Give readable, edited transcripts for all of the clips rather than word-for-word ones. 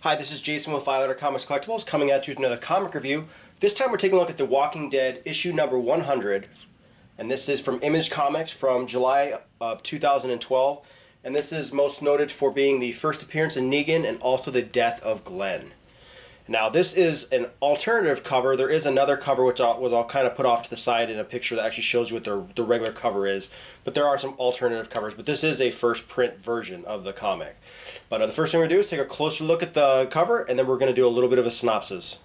Hi, this is Jason with Violator Comics Collectibles coming at you with another comic review. This time we're taking a look at The Walking Dead issue number 100, and this is from Image Comics from July of 2012, and this is most noted for being the first appearance of Negan and also the death of Glenn. Now this is an alternative cover. There is another cover which I'll kind of put off to the side in a picture that actually shows you what the regular cover is, but there are some alternative covers, but this is a first print version of the comic. But the first thing we're going to do is take a closer look at the cover, and then we're going to do a little bit of a synopsis.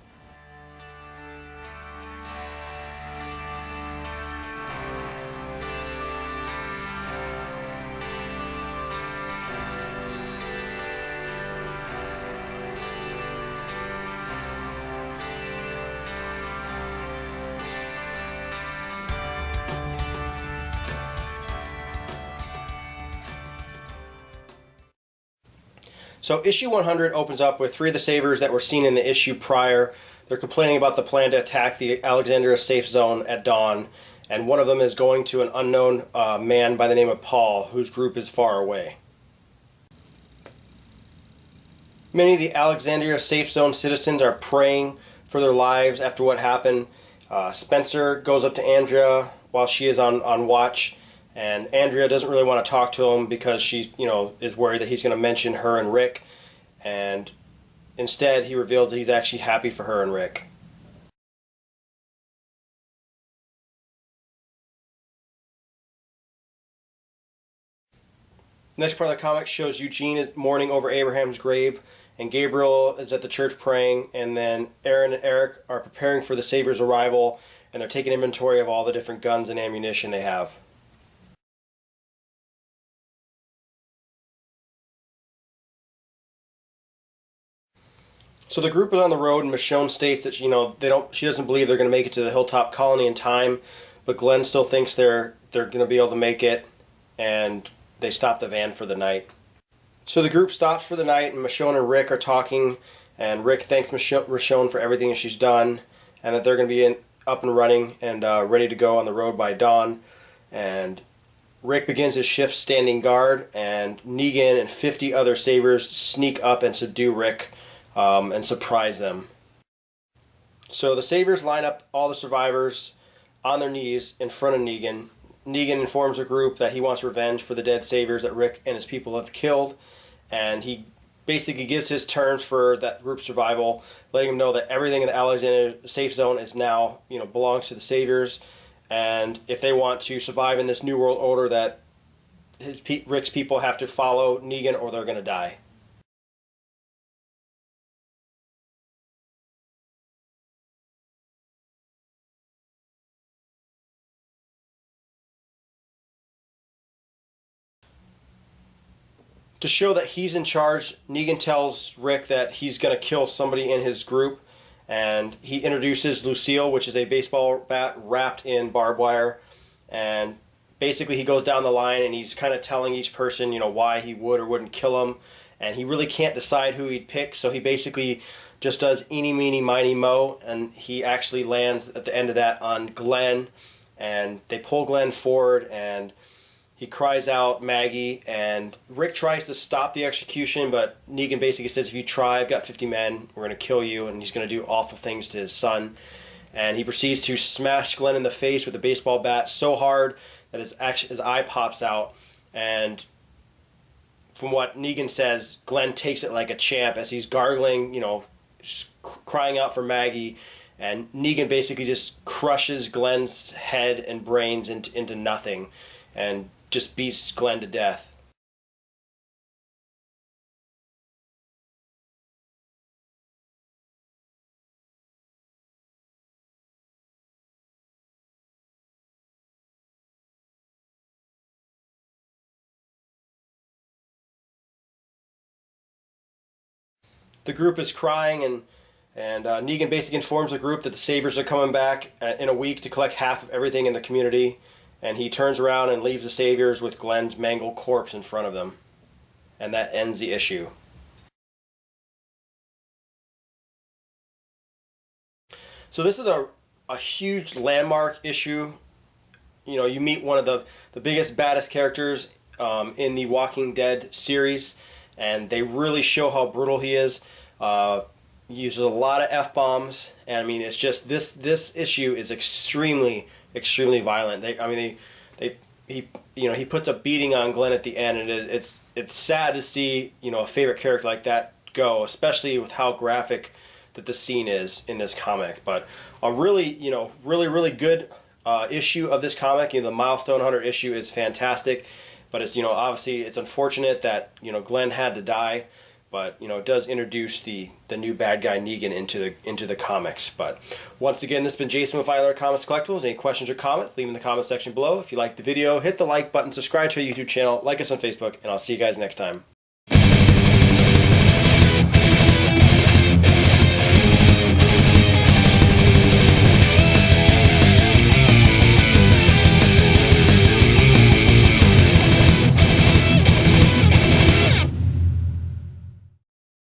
So issue 100 opens up with three of the Savers that were seen in the issue prior. They're complaining about the plan to attack the Alexandria safe zone at dawn, and one of them is going to an unknown man by the name of Paul, whose group is far away. Many of the Alexandria safe zone citizens are praying for their lives after what happened. Spencer goes up to Andrea while she is on watch, and Andrea doesn't really want to talk to him because she, is worried that he's going to mention her and Rick. And instead, he reveals that he's actually happy for her and Rick. Next part of the comic shows Eugene mourning over Abraham's grave, and Gabriel is at the church praying, and then Aaron and Eric are preparing for the Savior's arrival, and they're taking inventory of all the different guns and ammunition they have. So the group is on the road, and Michonne states that she doesn't believe they're going to make it to the Hilltop Colony in time, but Glenn still thinks they're going to be able to make it, and they stop the van for the night. So the group stops for the night, and Michonne and Rick are talking, and Rick thanks Michonne for everything that she's done, and that they're going to be up and running and ready to go on the road by dawn. And Rick begins his shift standing guard, and Negan and 50 other Savers sneak up and subdue Rick and surprise them. So the Savers line up all the survivors on their knees in front of Negan. Negan informs the group that he wants revenge for the dead Savers that Rick and his people have killed, and he basically gives his terms for that group's survival, letting them know that everything in the Alexandria safe zone is now, belongs to the Savers, and if they want to survive in this new world order, that Rick's people have to follow Negan or they're going to die. To show that he's in charge, Negan tells Rick that he's going to kill somebody in his group, and he introduces Lucille, which is a baseball bat wrapped in barbed wire, and basically he goes down the line and he's kind of telling each person, why he would or wouldn't kill him, and he really can't decide who he'd pick, so he basically just does eeny, meeny, miny, mo, and he actually lands at the end of that on Glenn, and they pull Glenn forward, and he cries out Maggie, and Rick tries to stop the execution, but Negan basically says, if you try, I've got 50 men, we're going to kill you, and he's going to do awful things to his son. And he proceeds to smash Glenn in the face with a baseball bat so hard that his eye pops out, and from what Negan says, Glenn takes it like a champ as he's gargling, crying out for Maggie, and Negan basically just crushes Glenn's head and brains into nothing, and just beats Glenn to death. The group is crying, and Negan basically informs the group that the Savers are coming back in a week to collect half of everything in the community. And he turns around and leaves the Saviors with Glenn's mangled corpse in front of them. And that ends the issue. So this is a huge landmark issue. You meet one of the biggest, baddest characters in the Walking Dead series, and they really show how brutal he is. Uses a lot of f-bombs, and I mean it's just this issue is extremely violent. He puts a beating on Glenn at the end, and it's sad to see a favorite character like that go, especially with how graphic that the scene is in this comic. But a really really good issue of this comic. The Milestone Hunter issue is fantastic, but it's obviously it's unfortunate that Glenn had to die. But it does introduce the new bad guy Negan into the comics. But once again, this has been Jason with Violent Comics Collectibles. Any questions or comments, leave them in the comment section below. If you liked the video, hit the like button, subscribe to our YouTube channel, like us on Facebook, and I'll see you guys next time.